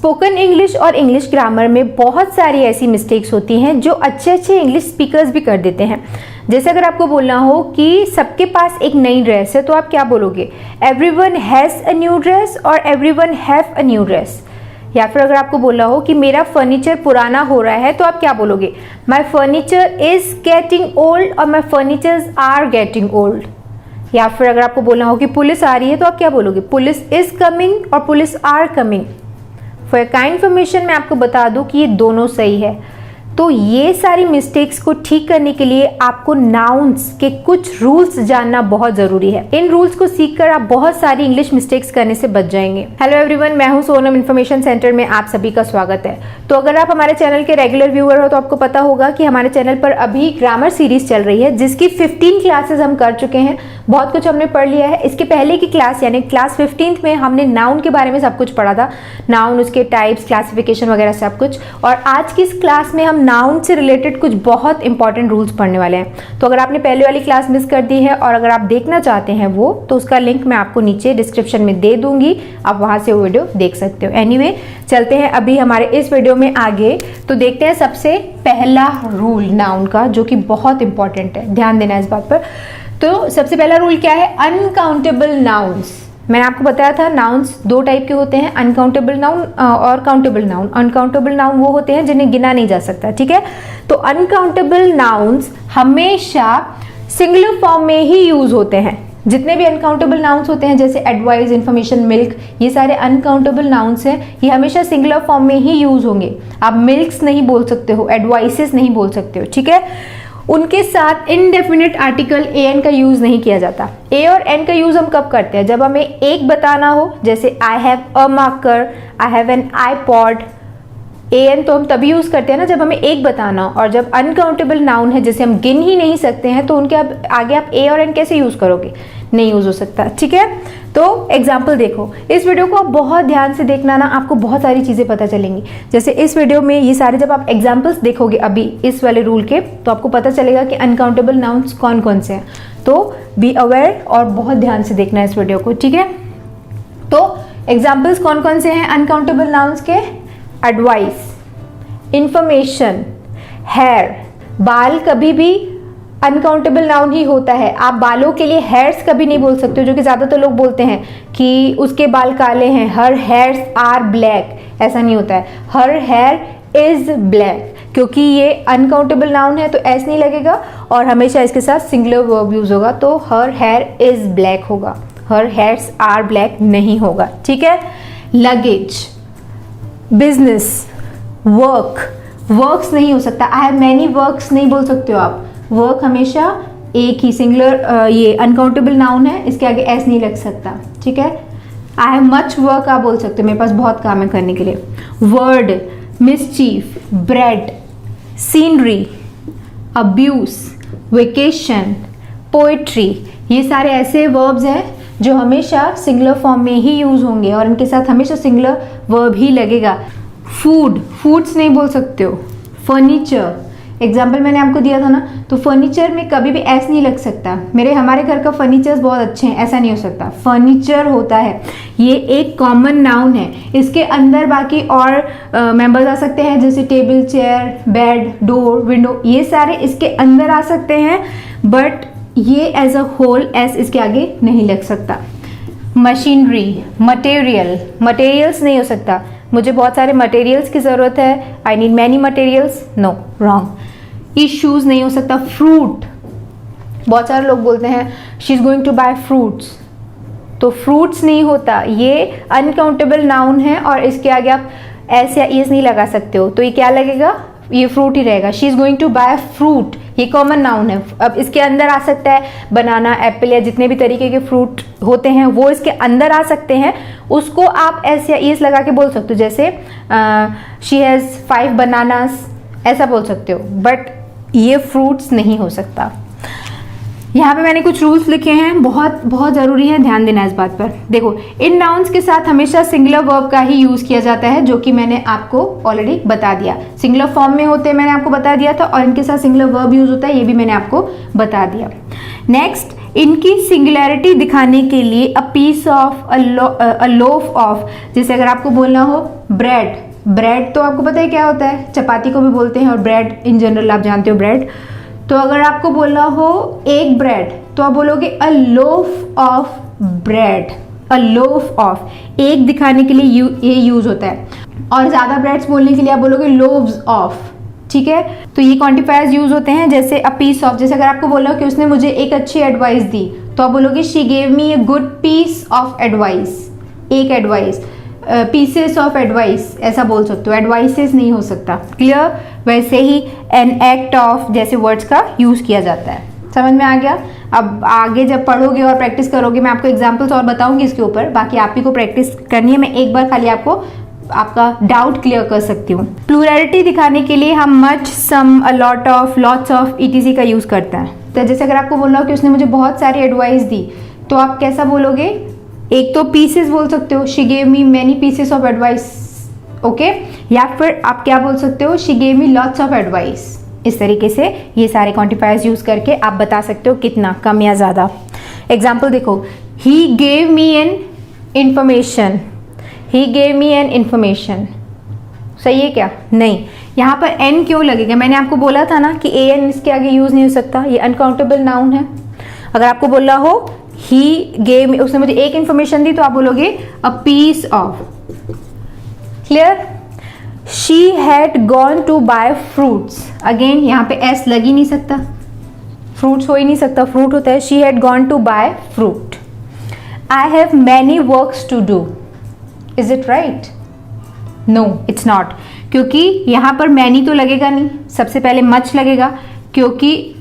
Spoken English और English grammar में बहुत सारी ऐसी मिस्टेक्स होती हैं जो अच्छे अच्छे इंग्लिश स्पीकर्स भी कर देते हैं। जैसे अगर आपको बोलना हो कि सबके पास एक नई ड्रेस है तो आप क्या बोलोगे, everyone has a new dress और everyone have a new dress. या फिर अगर आपको बोलना हो कि मेरा फर्नीचर पुराना हो रहा है तो आप क्या बोलोगे, माई फर्नीचर इज गेटिंग ओल्ड और माई फर्नीचर्स आर गेटिंग ओल्ड। या फिर अगर आपको बोलना हो कि पुलिस आ रही है तो आप क्या बोलोगे, पुलिस इज कमिंग और police are coming. For kind information मैं आपको बता दूं कि ये दोनों सही है। तो ये सारी मिस्टेक्स को ठीक करने के लिए आपको नाउन्स के कुछ रूल्स जानना बहुत ज़रूरी है। इन रूल्स को सीखकर आप बहुत सारी इंग्लिश मिस्टेक्स करने से बच जाएंगे। हेलो एवरीवन, मैं हूं सोनम इन्फॉर्मेशन सेंटर में आप सभी का स्वागत है। तो अगर आप हमारे चैनल के रेगुलर व्यूअर हो तो आपको पता होगा कि हमारे चैनल पर अभी ग्रामर सीरीज चल रही है जिसकी 15 क्लासेस हम कर चुके हैं। बहुत कुछ हमने पढ़ लिया है। इसके पहले की क्लास यानी क्लास 15 में हमने नाउन के बारे में सब कुछ पढ़ा था, नाउन, उसके टाइप्स, क्लासिफिकेशन वगैरह सब कुछ। और आज की इस क्लास में हम नाउन से रिलेटेड कुछ बहुत इंपॉर्टेंट रूल्स पढ़ने वाले हैं। तो अगर आपने पहले वाली क्लास मिस कर दी है और अगर आप देखना चाहते हैं वो, तो उसका लिंक मैं आपको नीचे डिस्क्रिप्शन में दे दूंगी, आप वहां से वो वीडियो देख सकते हो। एनीवे, चलते हैं अभी हमारे इस वीडियो में आगे। तो देखते हैं सबसे पहला रूल नाउन का जो कि बहुत इंपॉर्टेंट है, ध्यान देना इस बात पर। तो सबसे पहला रूल क्या है, अनकाउंटेबल नाउन्स। मैंने आपको बताया था नाउन्स दो टाइप के होते हैं, अनकाउंटेबल नाउन और काउंटेबल नाउन। अनकाउंटेबल नाउन वो होते हैं जिन्हें गिना नहीं जा सकता, ठीक है। तो अनकाउंटेबल नाउन्स हमेशा सिंगुलर फॉर्म में ही यूज होते हैं। जितने भी अनकाउंटेबल नाउन्स होते हैं जैसे एडवाइस, इन्फॉर्मेशन, मिल्क, ये सारे अनकाउंटेबल नाउन्स हैं, ये हमेशा सिंगुलर फॉर्म में ही यूज होंगे। आप मिल्क्स नहीं बोल सकते हो, एडवाइसेस नहीं बोल सकते हो, ठीक है। उनके साथ इनडेफिनिट आर्टिकल ए एन का यूज नहीं किया जाता। ए और एन का यूज हम कब करते हैं, जब हमें एक बताना हो, जैसे I have a marker, I have an iPod. A an तो हम तभी यूज करते हैं ना जब हमें एक बताना हो। और जब अनकाउंटेबल नाउन है जिसे हम गिन ही नहीं सकते हैं तो उनके आगे आप ए और एन कैसे यूज करोगे, नहीं यूज हो सकता, ठीक है। तो एग्जाम्पल देखो, इस वीडियो को आप बहुत ध्यान से देखना ना, आपको बहुत सारी चीजें पता चलेंगी। जैसे इस वीडियो में ये सारे जब आप एग्जाम्पल्स देखोगे अभी इस वाले रूल के, तो आपको पता चलेगा कि अनकाउंटेबल नाउन्स कौन कौन से हैं। तो बी अवेयर और बहुत ध्यान से देखना इस वीडियो को, ठीक है। तो एग्जाम्पल्स कौन कौन से हैं अनकाउंटेबल नाउन्स के, एडवाइस, इंफॉर्मेशन, हेयर। बाल कभी भी अनकाउंटेबल नाउन ही होता है। आप बालों के लिए हेयर्स कभी नहीं बोल सकते हो, जो कि ज्यादातर लोग बोलते हैं कि उसके बाल काले हैं, हर हेयर्स आर ब्लैक। ऐसा नहीं होता है, हर हेयर इज ब्लैक, क्योंकि ये अनकाउंटेबल नाउन है तो ऐसे नहीं लगेगा और हमेशा इसके साथ सिंगुलर वर्ब यूज होगा, तो हर हेयर इज ब्लैक होगा, हर हेयर्स आर ब्लैक नहीं होगा, ठीक है। लगेज, बिजनेस, वर्क, वर्क्स नहीं हो सकता, आई हैव मैनी वर्क्स नहीं बोल सकते हो आप। वर्क हमेशा एक ही सिंगुलर, ये अनकाउंटेबल नाउन है, इसके आगे एस नहीं लग सकता, ठीक है। आई हैव मच वर्क आप बोल सकते हो, मेरे पास बहुत काम है करने के लिए। Word, mischief, bread, scenery, abuse, vacation, poetry, ये सारे ऐसे वर्ब्स हैं जो हमेशा सिंगुलर फॉर्म में ही यूज होंगे और इनके साथ हमेशा सिंगुलर वर्ब ही लगेगा। फूड, फूड्स नहीं बोल सकते हो। फर्नीचर, एग्जाम्पल मैंने आपको दिया था ना, तो फर्नीचर में कभी भी ऐसा नहीं लग सकता, हमारे घर का फर्नीचर्स बहुत अच्छे हैं, ऐसा नहीं हो सकता। फर्नीचर होता है, ये एक कॉमन नाउन है, इसके अंदर बाकी और मेंबर्स आ सकते हैं जैसे table, chair, bed, door, window, ये सारे इसके अंदर आ सकते हैं, बट ये एज अ होल एस इसके आगे नहीं लग सकता। मशीनरी, मटेरियल, मटेरियल्स नहीं हो सकता, मुझे बहुत सारे मटेरियल्स की ज़रूरत है, I need many materials, no, wrong. Issues नहीं हो सकता। फ्रूट, बहुत सारे लोग बोलते हैं she is going to buy fruits, तो फ्रूट्स नहीं होता, ये अनकाउंटेबल नाउन है और इसके आगे आप एस या ईज नहीं लगा सकते हो, तो ये क्या लगेगा, ये फ्रूट ही रहेगा। She is going to buy fruit, ये कॉमन नाउन है। अब इसके अंदर आ सकता है बनाना, एप्पल या जितने भी तरीके के फ्रूट होते हैं वो इसके अंदर आ सकते हैं, उसको आप एस या ईज लगा के बोल सकते हो, जैसे शी हैज़ 5 बनानास, ऐसा बोल सकते हो, बट ये फ्रूट्स नहीं हो सकता। यहाँ पे मैंने कुछ रूल्स लिखे हैं, बहुत बहुत ज़रूरी है, ध्यान देना इस बात पर। देखो, इन नाउन्स के साथ हमेशा सिंगुलर वर्ब का ही यूज़ किया जाता है, जो कि मैंने आपको ऑलरेडी बता दिया। सिंगुलर फॉर्म में होते हैं, मैंने आपको बता दिया था, और इनके साथ सिंगुलर वर्ब यूज होता है, ये भी मैंने आपको बता दिया। नेक्स्ट, इनकी सिंगुलैरिटी दिखाने के लिए a piece of, a loaf of, जैसे अगर आपको बोलना हो ब्रेड, ब्रेड तो आपको पता है क्या होता है, चपाती को भी बोलते हैं और ब्रेड इन जनरल आप जानते हो ब्रेड। तो अगर आपको बोलना हो एक ब्रेड तो आप बोलोगे a loaf of bread, a loaf of, एक दिखाने के लिए ये यूज होता है। और ज़्यादा ब्रेड्स बोलने के लिए आप बोलोगे लोव्स ऑफ, ठीक है। तो ये क्वांटिफायर्स यूज होते हैं। जैसे अ पीस ऑफ, जैसे अगर आपको बोला कि उसने मुझे एक अच्छी एडवाइस दी तो आप बोलोगे she gave me a good piece of advice, एक एडवाइस, पीसेस ऑफ एडवाइस ऐसा बोल सकते हो, एडवाइसेस नहीं हो सकता, क्लियर। वैसे ही एन एक्ट ऑफ जैसे वर्ड्स का यूज किया जाता है, समझ में आ गया। अब आगे जब पढ़ोगे और प्रैक्टिस करोगे मैं आपको एग्जाम्पल्स और बताऊंगी इसके ऊपर, बाकी आप ही को प्रैक्टिस करनी है। मैं एक बार खाली आपको आपका डाउट क्लियर कर सकती हूँ। प्लूरैलिटी दिखाने के लिए हम much, some, a lot of, lots of, etc का यूज करते हैं। तो जैसे अगर आपको बोलना हो कि उसने मुझे बहुत सारी एडवाइस दी तो आप कैसा बोलोगे, एक तो पीसेस बोल सकते हो, she gave me many pieces of advice, okay. या फिर आप क्या बोल सकते हो, she gave me lots of advice. इस तरीके से ये सारे क्वांटिफायर्स यूज करके आप बता सकते हो कितना, कम या ज़्यादा। एग्जाम्पल देखो, he gave me an information, he gave me an information, सही है क्या? नहीं। यहाँ पर एन क्यों लगेगा? मैंने आपको बोला था ना कि ए एन इसके आगे यूज नहीं हो सकता, ये अनकाउंटेबल नाउन है। अगर आपको बोलना हो ही गेव मी, उसने मुझे एक इंफॉर्मेशन दी तो आप बोलोगे a piece of, clear. She had gone to buy fruits, again यहाँ पे एस लग ही नहीं सकता, फ्रूट्स हो ही नहीं सकता, फ्रूट होता है। She had gone to buy fruit. I have many works to do, is it right? No it's not, क्योंकि यहाँ पर मैनी तो लगेगा नहीं, सबसे पहले मच लगेगा, क्योंकि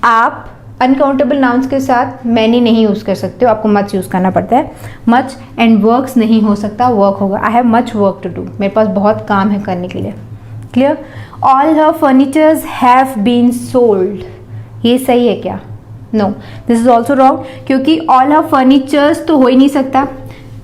आप अनकाउंटेबल नाउन्स के साथ मैनी नहीं यूज कर सकते हो, आपको मच यूज करना पड़ता है। मच एंड वर्क्स नहीं हो सकता, वर्क होगा। I have much work to do, मेरे पास बहुत काम है करने के लिए, clear. All her furnitures have been sold, ये सही है क्या? No, this is also wrong, क्योंकि ऑल हर फर्नीचर्स तो हो ही नहीं सकता,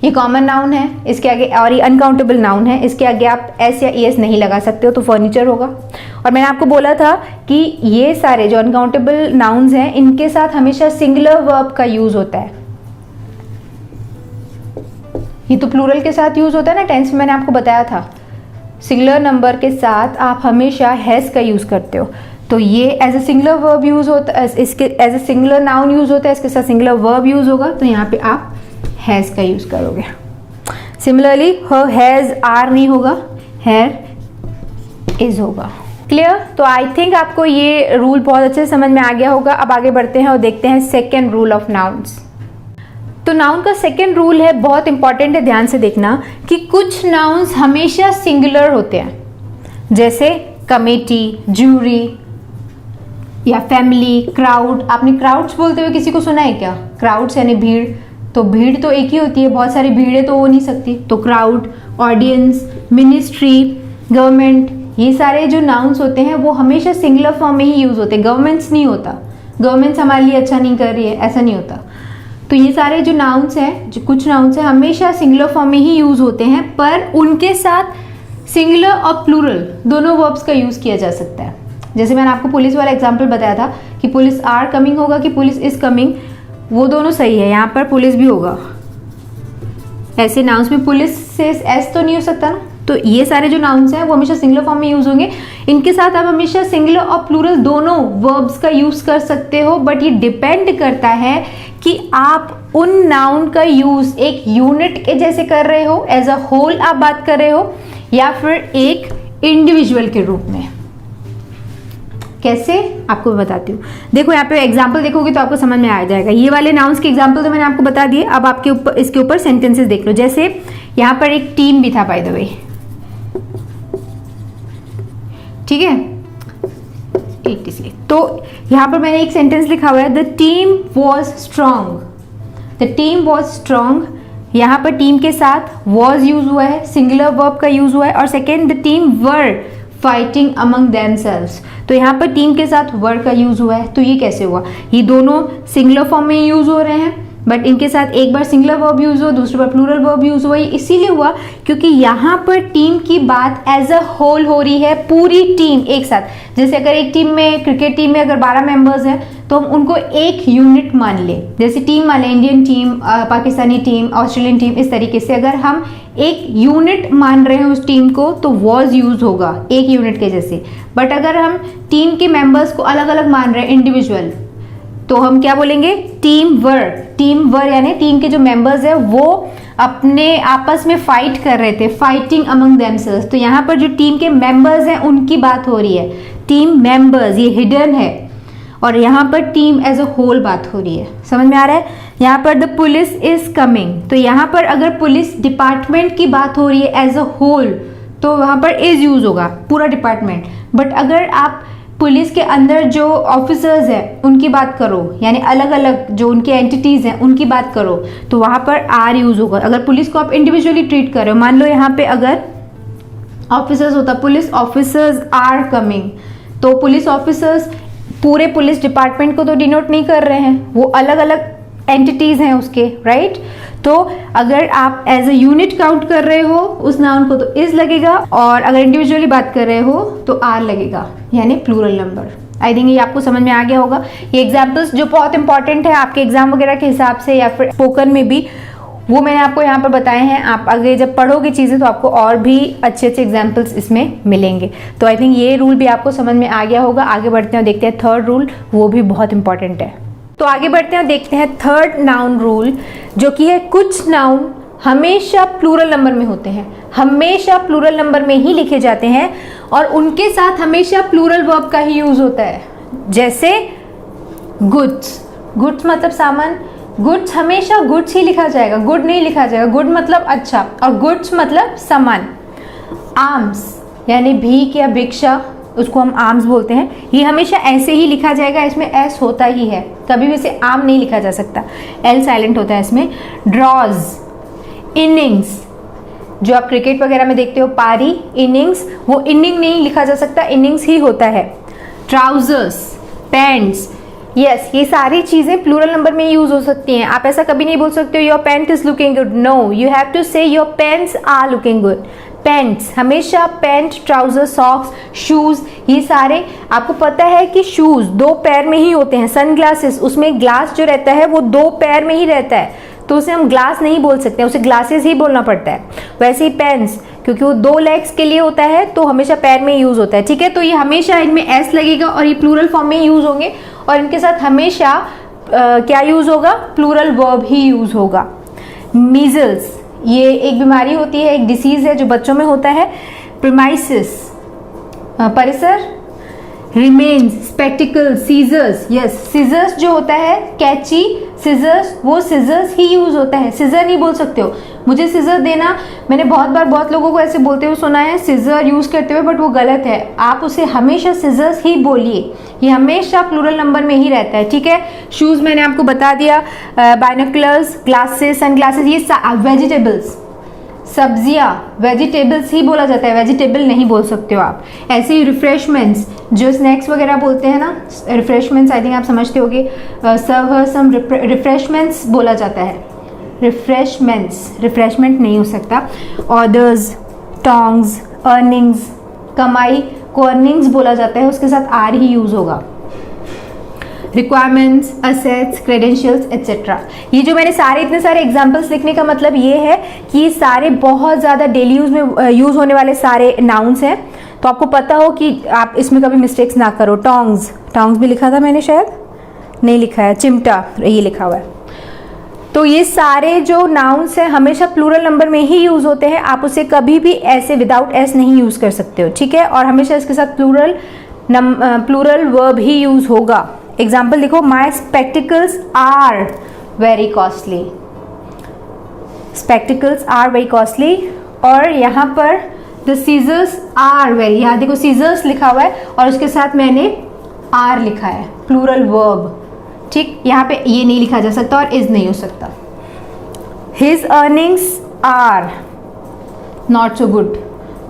ये कॉमन नाउन है, इसके आगे, और ये अनकाउंटेबल नाउन है, इसके आगे आप एस या एस नहीं लगा सकते हो, तो फर्नीचर होगा। और मैंने आपको बोला था कि ये सारे जो अनकाउंटेबल नाउन्स हैं इनके साथ हमेशा सिंगुलर वर्ब का यूज होता है। ये तो प्लूरल के साथ यूज होता है ना, टेंस में मैंने आपको बताया था, सिंगुलर नंबर के साथ आप हमेशा हैज का यूज करते हो, तो ये as a singular verb use होता है, इसके as a singular noun use होता है, इसके साथ सिंगुलर वर्ब यूज होगा, तो यहाँ पे आप हैज का यूज करोगे। सिमिलरली हर हैज आर नहीं होगा, हैर इज होगा, क्लियर। तो आई थिंक आपको ये रूल बहुत अच्छे से समझ में आ गया होगा। अब आगे बढ़ते हैं और देखते हैं सेकेंड रूल ऑफ नाउन्स। तो नाउन का सेकेंड रूल है, बहुत इंपॉर्टेंट है, ध्यान से देखना कि कुछ नाउन्स हमेशा सिंगुलर होते हैं, जैसे कमेटी, ज्यूरी या फैमिली, क्राउड। आपने क्राउड्स बोलते हुए किसी को सुना है क्या? क्राउड्स यानी भीड़, तो भीड़ तो एक ही होती है, बहुत सारी भीड़ें तो हो नहीं सकती, तो क्राउड, ऑडियंस, मिनिस्ट्री, गवर्नमेंट, ये सारे जो नाउन्स होते हैं वो हमेशा सिंगुलर फॉर्म में ही यूज होते हैं। गवर्नमेंट्स नहीं होता, गवर्नमेंट्स हमारे लिए अच्छा नहीं कर रही है, ऐसा नहीं होता। तो ये सारे जो नाउन्स हैं, जो कुछ नाउन्स हैं, हमेशा सिंगुलर फॉर्म में ही यूज होते हैं, पर उनके साथ सिंगुलर और प्लूरल दोनों वर्ब्स का यूज किया जा सकता है। जैसे मैंने आपको पुलिस वाला एग्जाम्पल बताया था कि पुलिस आर कमिंग होगा कि पुलिस इज कमिंग, वो दोनों सही है, यहाँ पर पुलिस भी होगा। ऐसे नाउन्स में पुलिस से एस तो नहीं हो सकता ना, तो ये सारे जो नाउन्स हैं वो हमेशा सिंगुलर फॉर्म में यूज होंगे। इनके साथ आप हमेशा सिंगुलर और प्लूरल दोनों वर्ब्स का यूज कर सकते हो, बट ये डिपेंड करता है कि आप उन नाउन का यूज एक यूनिट के जैसे कर रहे हो, एज अ होल आप बात कर रहे हो, या फिर एक इंडिविजुअल के रूप में। कैसे आपको मैं बताती हूँ। देखो यहाँ पे एग्जाम्पल देखोगे तो आपको समझ में आ जाएगा। ये वाले नाउन्स के एग्जाम्पल तो मैंने आपको बता दिए, अब आपके ऊपर इसके ऊपर सेंटेंसेस देख लो। जैसे यहाँ पर एक टीम भी था बाय द वे, ठीक है, तो यहाँ पर मैंने एक सेंटेंस लिखा हुआ है, the team was strong, the team was strong. यहाँ पर टीम के साथ वॉज यूज हुआ है, सिंगुलर वर्ब का यूज हुआ है, और second the team were fighting among themselves, तो यहाँ पर टीम के साथ वर का यूज हुआ है। तो ये कैसे हुआ? ये दोनों सिंगुलर फॉर्म में यूज हो रहे हैं, बट इनके साथ एक बार सिंगुलर वर्ब यूज हो, दूसरी बार प्लूरल वर्ब यूज हुआ। ये इसीलिए हुआ क्योंकि यहाँ पर टीम की बात एज अ होल हो रही है, पूरी टीम एक साथ। जैसे अगर एक टीम में, क्रिकेट टीम में अगर 12 मेंबर्स हैं तो हम उनको एक यूनिट मान ले, जैसे टीम मान लें, Indian team, Pakistani team, Australian team, इस तरीके से अगर हम एक यूनिट मान रहे हैं उस टीम को तो वॉज यूज होगा एक यूनिट के जैसे। बट अगर हम टीम के मेंबर्स को अलग अलग मान रहे हैं इंडिविजुअल, तो हम क्या बोलेंगे, टीम वर यानी टीम के जो मेंबर्स हैं वो अपने आपस में फाइट कर रहे थे, फाइटिंग अमंग देमसेल्व्स। तो यहाँ पर जो टीम के मेंबर्स हैं उनकी बात हो रही है, टीम मेंबर्स, ये हिडन है, और यहाँ पर टीम एज अ होल बात हो रही है। समझ में आ रहा है? यहाँ पर द पुलिस इज कमिंग, तो यहाँ पर अगर पुलिस डिपार्टमेंट की बात हो रही है एज अ होल तो वहाँ पर इज यूज होगा, पूरा डिपार्टमेंट। बट अगर आप पुलिस के अंदर जो ऑफिसर्स हैं उनकी बात करो, यानी अलग अलग जो उनकी एंटिटीज हैं उनकी बात करो, तो वहाँ पर आर यूज होगा। अगर पुलिस को आप इंडिविजुअली ट्रीट कर रहे हो, मान लो यहाँ पे अगर ऑफिसर्स होता, पुलिस ऑफिसर्स आर कमिंग, तो पुलिस ऑफिसर्स पूरे पुलिस डिपार्टमेंट को तो डिनोट नहीं कर रहे हैं, वो अलग अलग एंटिटीज हैं उसके, राइट। तो अगर आप एज अ यूनिट काउंट कर रहे हो उस नाउन को तो इज लगेगा, और अगर इंडिविजुअली बात कर रहे हो तो आर लगेगा, यानी प्लूरल नंबर। आई थिंक ये आपको समझ में आ गया होगा। ये एग्जाम्पल्स जो बहुत इंपॉर्टेंट है आपके एग्जाम वगैरह के हिसाब से या फिर स्पोकन में भी, वो मैंने आपको यहाँ पर बताए हैं। आप आगे जब पढ़ोगे चीज़ें तो आपको और भी अच्छे अच्छे एग्जाम्पल्स इसमें मिलेंगे। तो आई थिंक ये रूल भी आपको समझ में आ गया होगा। आगे बढ़ते हैं, देखते हैं थर्ड रूल, वो भी बहुत इंपॉर्टेंट है। तो आगे बढ़ते हैं, देखते हैं थर्ड नाउन रूल, जो कि है कुछ नाउन हमेशा प्लूरल नंबर में होते हैं, हमेशा प्लूरल नंबर में ही लिखे जाते हैं, और उनके साथ हमेशा प्लूरल वर्ब का ही यूज होता है। जैसे गुड्स, गुड्स मतलब सामान, गुड्स हमेशा गुड्स ही लिखा जाएगा, गुड नहीं लिखा जाएगा। गुड मतलब अच्छा, और गुड्स मतलब सामान। आर्म्स यानी भीख या भिक्षा, उसको हम आर्म्स बोलते हैं, ये हमेशा ऐसे ही लिखा जाएगा, इसमें एस होता ही है, कभी भी इसे आर्म नहीं लिखा जा सकता, एल साइलेंट होता है इसमें। ड्रॉज, इनिंग्स, जो आप क्रिकेट वगैरह में देखते हो पारी, इनिंग्स, वो इनिंग नहीं लिखा जा सकता, इनिंग्स ही होता है। ट्राउजर्स, पैंट्स, यस, ये सारी चीजें प्लूरल नंबर में यूज हो सकती हैं। आप ऐसा कभी नहीं बोल सकते हो your pant is looking good, no, you have to say your pants are looking good. Pants हमेशा पैंट, ट्राउजर, सॉक्स, शूज, ये सारे, आपको पता है कि शूज 2 पैर में ही होते हैं। सनग्लासेस, उसमें ग्लास जो रहता है वो 2 पैर में ही रहता है, तो उसे हम ग्लास नहीं बोल सकते, उसे ग्लासेस ही बोलना पड़ता है। वैसे ही पेन्स, क्योंकि वो 2 लेग्स के लिए होता है तो हमेशा पैर में यूज होता है, ठीक है। तो ये हमेशा इनमें एस लगेगा और ये प्लूरल फॉर्म में यूज होंगे, और इनके साथ हमेशा क्या यूज होगा, प्लूरल वर्ब ही यूज होगा। मीजल्स, ये एक बीमारी होती है, एक डिसीज है जो बच्चों में होता है। प्रीमाइसिस, परिसर। Remains, spectacle, scissors, yes, scissors जो होता है, कैची, सीजर्स, वो सीजर्स ही यूज होता है, सीजर नहीं बोल सकते हो। मुझे सीजर देना, मैंने बहुत बार बहुत लोगों को ऐसे बोलते हुए सुना है सीजर यूज करते हुए, बट वो गलत है। आप उसे हमेशा सीजर्स ही बोलिए, ये हमेशा प्लूरल नंबर में ही रहता है, ठीक है। शूज मैंने आपको बता दिया, बाइनोकुलर्स, ग्लासेस, सनग्लासेस, ये वेजिटेबल्स, सब्जियां, वेजिटेबल्स ही बोला जाता है, वेजिटेबल नहीं बोल सकते हो आप। ऐसे ही रिफ्रेशमेंट्स, जो स्नैक्स वगैरह बोलते हैं ना, रिफ्रेशमेंट्स, आई थिंक आप समझते होगे, सर्व सम रिफ्रेशमेंट्स बोला जाता है, रिफ्रेशमेंट्स, रिफ्रेशमेंट नहीं हो सकता। ऑर्डर्स, टोंग्स, अर्निंग्स, कमाई को अर्निंग्स बोला जाता है, उसके साथ आर ही यूज होगा। रिक्वायरमेंट्स, असेट्स, क्रेडेंशियल्स एट्सेट्रा, ये जो मैंने सारे इतने सारे एग्जांपल्स लिखने का मतलब ये है कि ये सारे बहुत ज़्यादा डेली यूज में यूज होने वाले सारे नाउन्स हैं, तो आपको पता हो कि आप इसमें कभी मिस्टेक्स ना करो। टोंग्स, टोंग्स भी लिखा था मैंने, शायद नहीं लिखा है, चिमटा, ये लिखा हुआ है। तो ये सारे जो नाउन्स हैं हमेशा प्लूरल नंबर में ही यूज होते हैं, आप उसे कभी भी ऐसे विदाउट एस नहीं यूज कर सकते हो, ठीक है। और हमेशा इसके साथ प्लूरल वर्ब ही यूज होगा। एग्जाम्पल देखो, my spectacles are very costly, spectacles are very costly. और यहाँ पर द सीजर्स आर वेरी, यहाँ देखो सीजर्स लिखा हुआ है और उसके साथ मैंने आर लिखा है, प्लूरल वर्ब, ठीक। यहाँ पे ये नहीं लिखा जा सकता और इज नहीं हो सकता। His earnings are not so good,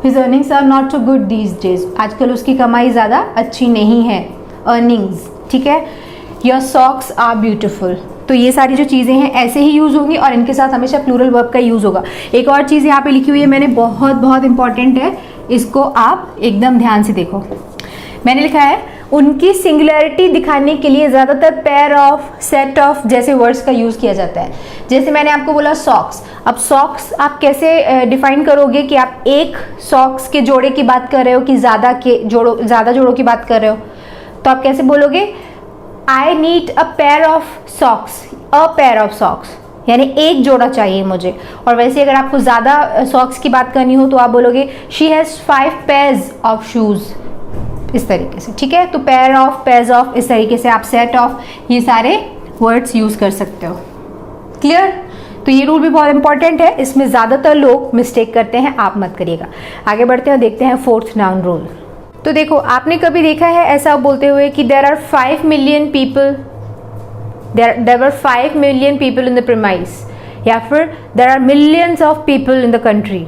his earnings are not so good these days, आजकल उसकी कमाई ज़्यादा अच्छी नहीं है, अर्निंग्स, ठीक है। योर सॉक्स आर ब्यूटिफुल, तो ये सारी जो चीज़ें हैं ऐसे ही यूज़ होंगी और इनके साथ हमेशा प्लूरल वर्ब का यूज़ होगा। एक और चीज़ यहाँ पे लिखी हुई है मैंने, बहुत बहुत इंपॉर्टेंट है, इसको आप एकदम ध्यान से देखो। मैंने लिखा है उनकी सिंगुलैरिटी दिखाने के लिए ज़्यादातर पेयर ऑफ, सेट ऑफ जैसे वर्ड्स का यूज़ किया जाता है। जैसे मैंने आपको बोला सॉक्स, अब सॉक्स आप कैसे डिफाइन करोगे कि आप एक सॉक्स के जोड़े की बात कर रहे हो कि ज़्यादा जोड़ों की बात कर रहे हो, तो आप कैसे बोलोगे I need a pair of socks, a pair of socks, यानी एक जोड़ा चाहिए मुझे। और वैसे अगर आपको ज़्यादा सॉक्स की बात करनी हो तो आप बोलोगे she has 5 pairs of shoes, इस तरीके से, ठीक है। तो पेयर ऑफ, पेयर्स ऑफ, इस तरीके से आप सेट ऑफ, ये सारे वर्ड्स यूज़ कर सकते हो। क्लियर? तो ये रूल भी बहुत इंपॉर्टेंट है, इसमें ज़्यादातर लोग मिस्टेक करते हैं, आप मत करिएगा। आगे बढ़ते हैं, देखते हैं फोर्थ नाउन रूल। तो देखो, आपने कभी देखा है ऐसा बोलते हुए कि there are 5 million people, there were 5 million people in the premise, या फिर there are millions of people in the country।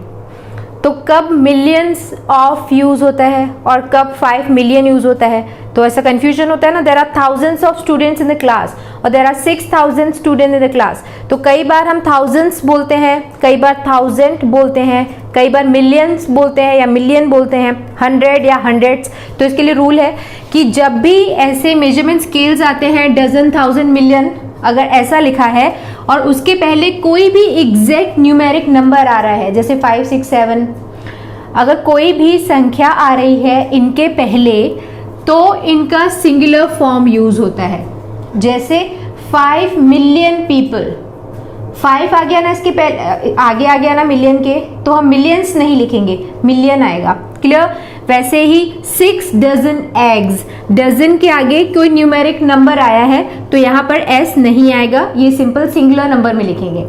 तो कब millions of यूज़ होता है और कब 5 million यूज़ होता है, तो ऐसा confusion होता है ना। there are thousands of students in the class और there are 6,000 students in the class। तो कई बार हम thousands बोलते हैं, कई बार 1000 बोलते हैं, कई बार millions बोलते हैं या million बोलते हैं, 100 या hundreds। तो इसके लिए रूल है कि जब भी ऐसे मेजरमेंट स्केल्स आते हैं, डजन, 1000, मिलियन, अगर ऐसा लिखा है और उसके पहले कोई भी एग्जैक्ट न्यूमेरिक नंबर आ रहा है, जैसे 5, 6, 7, अगर कोई भी संख्या आ रही है इनके पहले, तो इनका सिंगुलर फॉर्म यूज होता है। जैसे 5 मिलियन पीपल, 5 आ गया ना, इसके पहले आगे आ गया ना मिलियन के, तो हम मिलियंस नहीं लिखेंगे, मिलियन आएगा। क्लियर? वैसे ही 6 डजन एग्स, डजन के आगे कोई न्यूमेरिक नंबर आया है तो यहाँ पर एस नहीं आएगा, ये सिंपल सिंगुलर नंबर में लिखेंगे,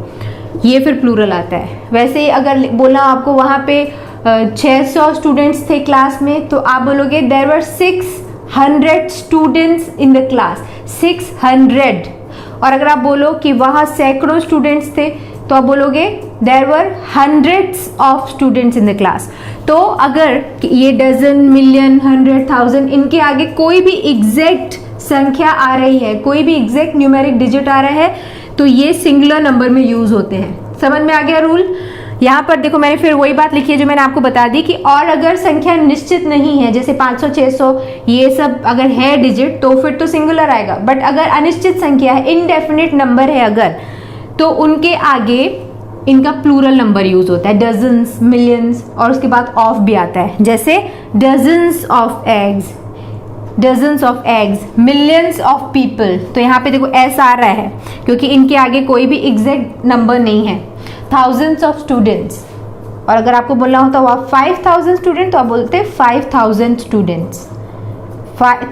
ये फिर प्लूरल आता है। वैसे ही अगर बोला आपको वहाँ पे 600 स्टूडेंट्स थे क्लास में, तो आप बोलोगे there were 600 students in the class, 600। और अगर आप बोलो कि वहाँ सैकड़ों स्टूडेंट्स थे, तो आप बोलोगे there were hundreds of students in the class. तो अगर ये डजन, मिलियन, 100, 1000, इनके आगे कोई भी एग्जैक्ट संख्या आ रही है, कोई भी एग्जैक्ट न्यूमेरिक डिजिट आ रहा है, तो ये सिंगुलर नंबर में यूज होते हैं। समझ में आ गया रूल? यहाँ पर देखो, मैंने फिर वही बात लिखी है जो मैंने आपको बता दी कि और अगर संख्या निश्चित नहीं है, जैसे 500, 600, ये सब अगर है डिजिट, तो फिर तो सिंगुलर आएगा। बट अगर अनिश्चित संख्या है, इनडेफिनिट नंबर है अगर, तो उनके आगे इनका प्लूरल नंबर यूज होता है, डजन्स, मिलियंस, और उसके बाद ऑफ भी आता है, जैसे dozens of eggs, dozens of eggs, millions of people. तो यहाँ पे देखो एस आ रहा है क्योंकि इनके आगे कोई भी एग्जैक्ट नंबर नहीं है। थाउजेंड्स ऑफ स्टूडेंट्स, और अगर आपको बोलना होता हुआ 5000 स्टूडेंट, तो आप बोलते 5000 स्टूडेंट्स,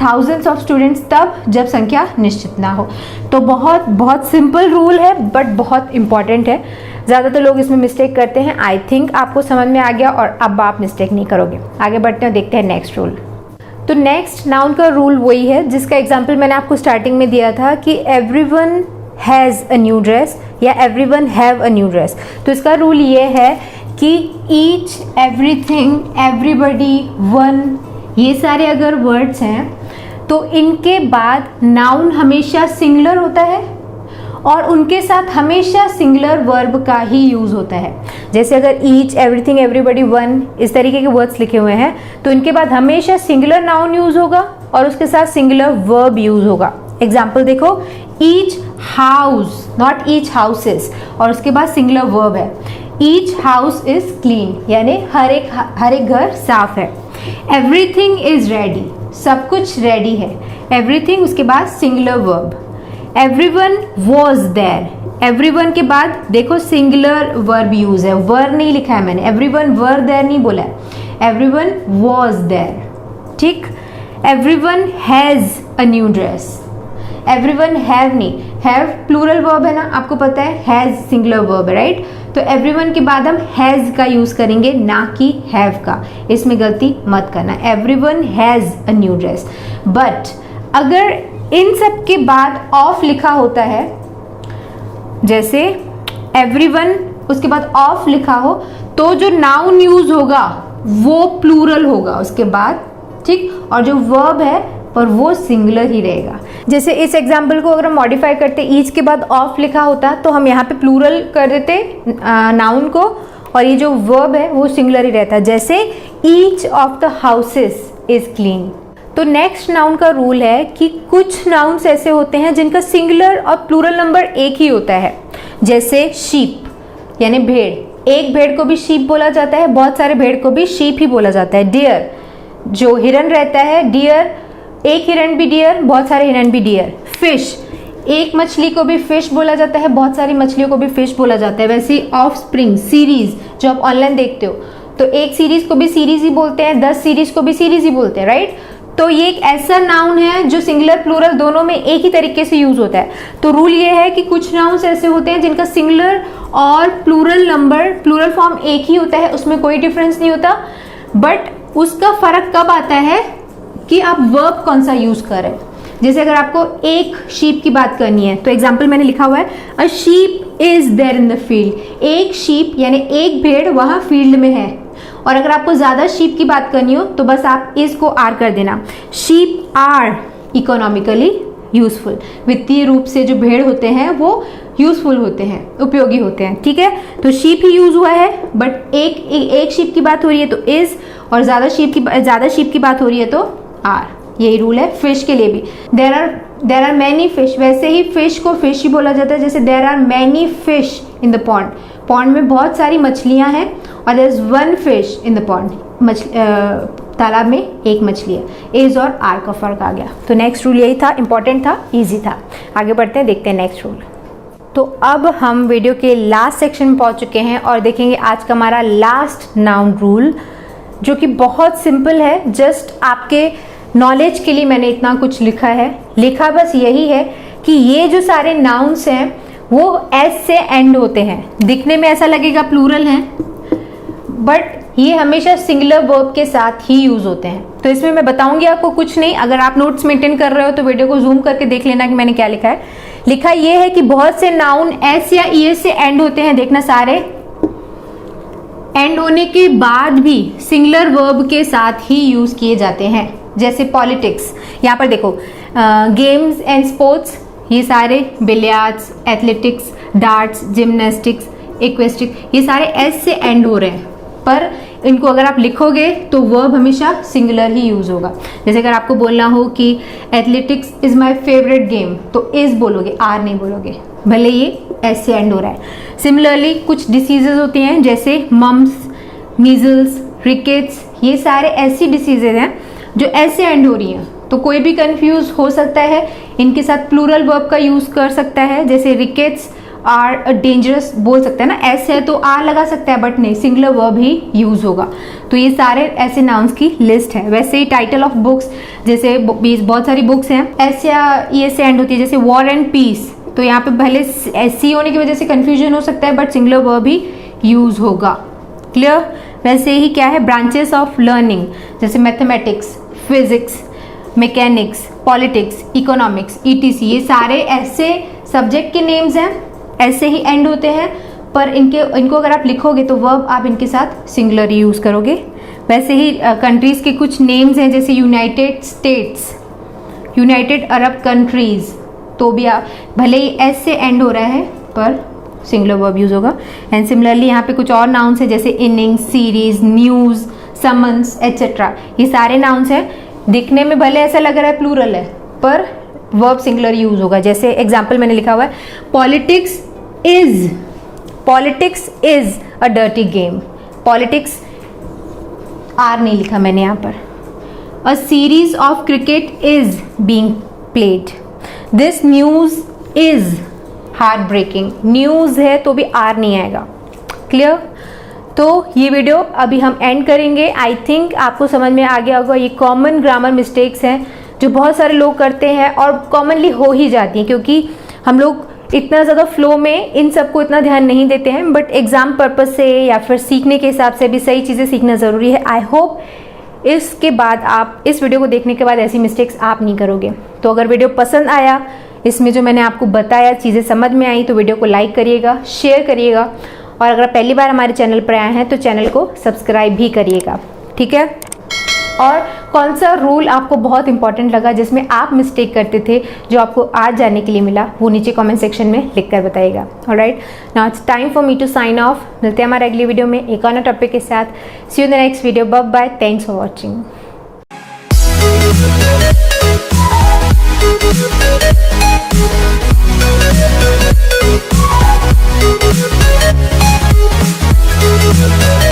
थाउजेंड्स ऑफ स्टूडेंट्स तब जब संख्या निश्चित ना हो। तो बहुत बहुत सिंपल रूल है बट बहुत इंपॉर्टेंट है, ज़्यादातर लोग इसमें मिस्टेक करते हैं। आई थिंक आपको समझ में आ गया और अब आप मिस्टेक नहीं करोगे। आगे बढ़ते हैं, देखते हैं नेक्स्ट रूल। तो नेक्स्ट नाउन का रूल वही है जिसका एग्जाम्पल मैंने आपको स्टार्टिंग में दिया था कि everyone has a new dress या everyone have a new dress. तो इसका रूल ये है कि ईच, एवरीथिंग, एवरीबडी, वन, ये सारे अगर वर्ड्स हैं तो इनके बाद नाउन हमेशा सिंगुलर होता है और उनके साथ हमेशा सिंगुलर वर्ब का ही यूज़ होता है। जैसे अगर ईच, एवरीथिंग, एवरीबडी, वन, इस तरीके के वर्ड्स लिखे हुए हैं तो इनके बाद हमेशा सिंगुलर नाउन यूज़ होगा और उसके साथ सिंगुलर वर्ब यूज़ होगा। एग्जाम्पल देखो, each house, not each houses, और उसके बाद सिंगुलर वर्ब है। ईच हाउस इज क्लीन, यानी हर एक घर साफ है। एवरीथिंग इज रेडी, सब कुछ रेडी है। एवरीथिंग, उसके बाद singular verb. Everyone was there, everyone के बाद देखो सिंगुलर वर्ब यूज है, वर नहीं लिखा है मैंने, एवरीवन वर देयर नहीं बोला है, एवरीवन वॉज देयर। ठीक। Everyone has a new dress, everyone have नहीं, हैव प्लूरल वर्ब है ना, आपको पता है, हैज सिंगुलर वर्ब है, राइट। तो एवरीवन के बाद हम हैज का यूज करेंगे, ना कि हैव का, इसमें गलती मत करना। Everyone has a new dress. But अगर इन सब के बाद ऑफ लिखा होता है, जैसे एवरीवन उसके बाद ऑफ लिखा हो, तो जो नाउन यूज होगा वो प्लूरल होगा उसके बाद, ठीक, और जो वर्ब है पर वो सिंगुलर ही रहेगा। जैसे इस एग्जाम्पल को अगर हम मॉडिफाई करते, ईच के बाद ऑफ लिखा होता तो हम यहाँ पे प्लूरल कर देते नाउन को, और ये जो वर्ब है वो सिंगुलर ही रहता। जैसे each of the houses is clean, तो नेक्स्ट नाउन का रूल है कि कुछ नाउन्स ऐसे होते हैं जिनका सिंगुलर और प्लूरल नंबर एक ही होता है, जैसे शीप यानी भेड़, एक भेड़ को भी शीप बोला जाता है, बहुत सारे भेड़ को भी शीप ही बोला जाता है। डियर जो हिरन रहता है, डियर, एक हिरन भी डियर, बहुत सारे हिरन भी डियर। फिश, एक मछली को भी फिश बोला जाता है, बहुत सारी मछलियों को भी फिश बोला जाता है। वैसे ही ऑफस्प्रिंग, सीरीज जो आप ऑनलाइन देखते हो, तो एक सीरीज को भी सीरीज ही बोलते हैं, 10 सीरीज को भी सीरीज ही बोलते हैं, राइट। तो ये एक ऐसा नाउन है जो सिंगुलर प्लूरल दोनों में एक ही तरीके से यूज होता है। तो रूल ये है कि कुछ नाउन्स ऐसे होते हैं जिनका सिंगुलर और प्लूरल नंबर, प्लूरल फॉर्म एक ही होता है, उसमें कोई डिफरेंस नहीं होता। बट उसका फर्क कब आता है कि आप वर्ब कौन सा यूज कर रहे हैं। जैसे अगर आपको एक शीप की बात करनी है तो एग्जाम्पल मैंने लिखा हुआ है, a sheep is there in the field. एक शीप यानी एक भेड़ वहां फील्ड में है। और अगर आपको ज्यादा शीप की बात करनी हो तो बस आप इसको आर कर देना। शीप आर इकोनॉमिकली यूजफुल, वित्तीय रूप से जो भेड़ होते हैं वो यूजफुल होते हैं, उपयोगी होते हैं, ठीक है। तो शीप ही यूज हुआ है, बट एक शीप की बात हो रही है तो इज, और ज्यादा शीप की बात हो रही है तो आर। यही रूल है फिश के लिए भी। देर आर मैनी फिश, वैसे ही फिश को फिश ही बोला जाता है, जैसे there are many fish in the pond, pond में बहुत सारी मछलियां हैं, और there is one fish in the pond, तालाब में एक मछली है। इज और आर का फर्क आ गया। तो नेक्स्ट रूल यही था, इंपॉर्टेंट था, इजी था। आगे बढ़ते हैं, देखते हैं नेक्स्ट रूल। तो अब हम वीडियो के लास्ट सेक्शन में पहुंच चुके हैं और देखेंगे आज का हमारा लास्ट नाउन रूल, जो कि बहुत सिंपल है। जस्ट आपके नॉलेज के लिए मैंने इतना कुछ लिखा है। लिखा बस यही है कि ये जो सारे नाउन्स हैं वो एस से एंड होते हैं। दिखने में ऐसा लगेगा प्लूरल हैं, बट ये हमेशा सिंगुलर वर्ब के साथ ही यूज होते हैं। तो इसमें मैं बताऊंगी आपको कुछ नहीं। अगर आप नोट्स मेंटेन कर रहे हो तो वीडियो को जूम करके देख लेना कि मैंने क्या लिखा है। लिखा ये है कि बहुत से नाउन एस या ई से एंड होते हैं। देखना, सारे एंड होने के बाद भी सिंगुलर वर्ब के साथ ही यूज किए जाते हैं। जैसे पॉलिटिक्स, यहाँ पर देखो, गेम्स एंड स्पोर्ट्स, ये सारे बिलियर्ड्स, एथलेटिक्स, डार्ट्स, जिम्नास्टिक्स, इक्वेस्टिक, ये सारे एस से एंड हो रहे हैं, पर इनको अगर आप लिखोगे तो वर्ब हमेशा सिंगुलर ही यूज होगा। जैसे अगर आपको बोलना हो कि athletics is my favourite game, तो इज बोलोगे, आर नहीं बोलोगे, भले ये एस से एंड हो रहा है। सिमिलरली कुछ डिसीजेज होती हैं जैसे मम्स, मीजल्स, रिकेट्स, ये सारे ऐसी डिसीजेज हैं जो एस से एंड हो रही हैं। तो कोई भी कंफ्यूज हो सकता है, इनके साथ प्लूरल वर्ब का यूज कर सकता है। जैसे रिकेट्स आर डेंजरस बोल सकते हैं ना, एस है तो आर लगा सकता है, बट नहीं, सिंगुलर वर्ब ही यूज होगा। तो ये सारे ऐसे नाउन्स की लिस्ट है। वैसे ही टाइटल ऑफ बुक्स, जैसे बहुत सारी बुक्स हैं एस या ई से एंड होती है, जैसे वॉर एंड पीस, तो यहाँ पे पहले सी होने की वजह से कंफ्यूजन हो सकता है, बट सिंगुलर वर्ब ही यूज होगा। क्लियर। वैसे ही क्या है, ब्रांचेस ऑफ लर्निंग, जैसे mathematics, physics, mechanics, politics, economics, etc, ये सारे ऐसे सब्जेक्ट के नेम्स हैं, ऐसे ही एंड होते हैं, पर इनको अगर आप लिखोगे तो वर्ब आप इनके साथ सिंगुलर यूज करोगे। वैसे ही कंट्रीज के कुछ नेम्स हैं, जैसे United states, United Arab countries, तो भी आप भले ही एस से एंड हो रहा है पर सिंगुलर वर्ब यूज होगा। एंड सिमिलरली यहाँ पे कुछ और नाउन्स हैं जैसे innings, series, news, summons, etcetera, ये सारे नाउन्स हैं। दिखने में भले ऐसा लग रहा है प्लूरल है, पर वर्ब सिंगुलर यूज होगा। जैसे एग्जाम्पल मैंने लिखा हुआ है, politics is a dirty game. Politics are नहीं लिखा मैंने यहाँ पर। A series of cricket is being played. This news is heartbreaking. News है तो भी आर नहीं आएगा। क्लियर। तो ये वीडियो अभी हम एंड करेंगे। आई थिंक आपको समझ में आ गया होगा, ये कॉमन ग्रामर मिस्टेक्स हैं जो बहुत सारे लोग करते हैं और कॉमनली हो ही जाती हैं, क्योंकि हम लोग इतना ज़्यादा फ्लो में इन सबको इतना ध्यान नहीं देते हैं। बट एग्जाम पर्पस से या फिर सीखने के हिसाब से भी सही चीज़ें सीखना ज़रूरी है। आई होप इसके बाद आप, इस वीडियो को देखने के बाद ऐसी मिस्टेक्स आप नहीं करोगे। तो अगर वीडियो पसंद आया, इसमें जो मैंने आपको बताया चीज़ें समझ में आई, तो वीडियो को लाइक करिएगा, शेयर करिएगा, और अगर पहली बार हमारे चैनल पर आए हैं तो चैनल को सब्सक्राइब भी करिएगा। ठीक है। और कौन सा रूल आपको बहुत इंपॉर्टेंट लगा जिसमें आप मिस्टेक करते थे, जो आपको आज जानने के लिए मिला, वो नीचे कमेंट सेक्शन में लिख कर बताइएगा। Alright, now it's time for me to sign off. मिलते हैं हमारे अगली वीडियो में एक और टॉपिक के साथ। See you in the next video. Bye bye. Thanks for watching. है।